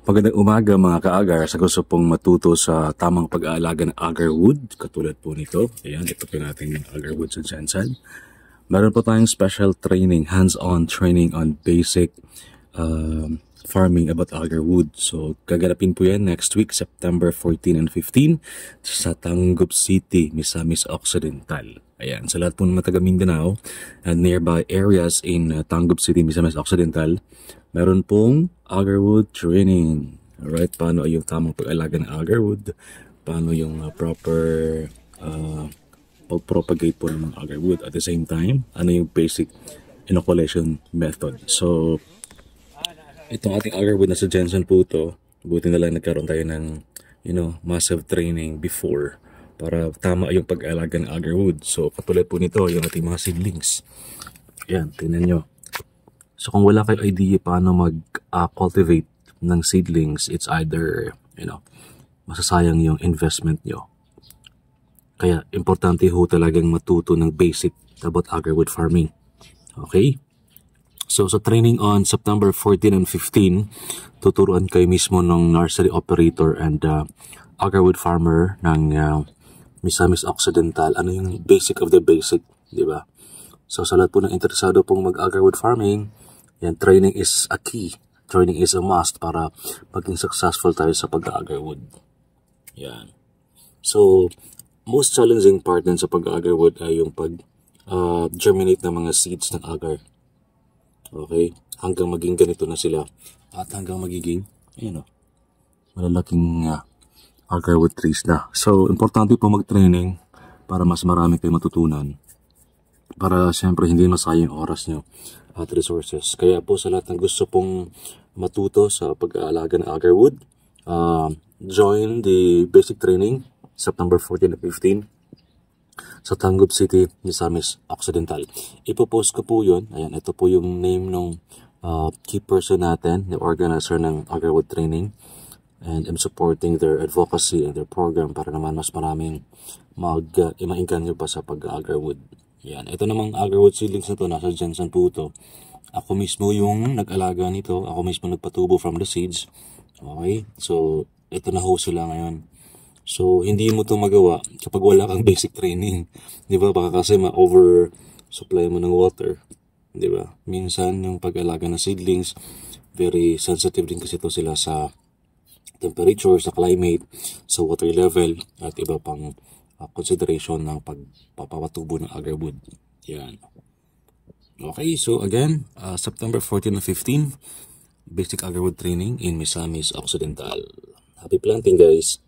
Magandang umaga mga ka-agar. Sa gusto pong matuto sa tamang pag-aalaga ng agarwood, katulad po nito. Ayan, ito po natin yung agarwood sa Jensen. Meron po tayong special training, hands-on training on basic farming about agarwood. So, gaganapin po yan next week, September 14 and 15 sa Tangub City, Misamis Occidental. Ayan, sa lahat po ng taga Mindanao and nearby areas in Tangub City, Misamis Occidental, meron pong agarwood training. Alright, paano yung tamang pag-alaga ng agarwood, paano yung proper pag-propagate po ng mga agarwood. At the same time, ano yung basic inoculation method. So, itong ating agarwood na sa Jensen po ito, buti na lang nagkaroon tayo ng, massive training before para tama yung pag-alaga ng agarwood. So, katulad po nito, yung ating mga seedlings. Yan, tingnan nyo. So, kung wala kayo idea paano mag-cultivate ng seedlings, it's either, masasayang yung investment nyo. Kaya, importante ho talagang matuto ng basic about agarwood farming. Okay? So, sa training on September 14 and 15, tuturuan kayo mismo ng nursery operator and agarwood farmer ng Misamis Occidental. Ano yung basic of the basic, di ba? So, sa lahat po ng interesado pong mag-agarwood farming, yan, training is a key. Training is a must para maging successful tayo sa pag-agarwood. Yan. So, most challenging part din sa pag-agarwood ay yung pag-germinate ng mga seeds ng agar. Okay? Hanggang maging ganito na sila. At hanggang magiging, malalaking agarwood trees na. So, importante po mag-training para mas marami kayo matutunan. Para siyempre hindi masayang oras nyo at resources. Kaya po sa lahat ng gusto pong matuto sa pag-aalaga ng agarwood, join the basic training September 14 and 15 sa Tangub City, Misamis Occidental. Ipopost ko po yun. Ayan, ito po yung name ng key person natin, the organizer ng agarwood training. And I'm supporting their advocacy and their program para naman mas maraming ma-engganyo pa sa pag-agarwood. Yan. Ito namang agarwood seedlings na to, nasa Jensen po ito. Ako mismo yung nag-alaga nito. Ako mismo nagpatubo from the seeds. Okay? So, ito na ho sila ngayon. So, hindi mo ito magawa kapag wala kang basic training. Di ba? Baka kasi ma-over-supply mo ng water. Di ba? Minsan, yung pag-alaga ng seedlings, very sensitive din kasi ito sila sa temperature, sa climate, sa water level, at iba pang consideration ng pagpapatubo ng agarwood. Yan. Okay, so again, September 14 and 15, basic agarwood training in Misamis Occidental. Happy planting, guys!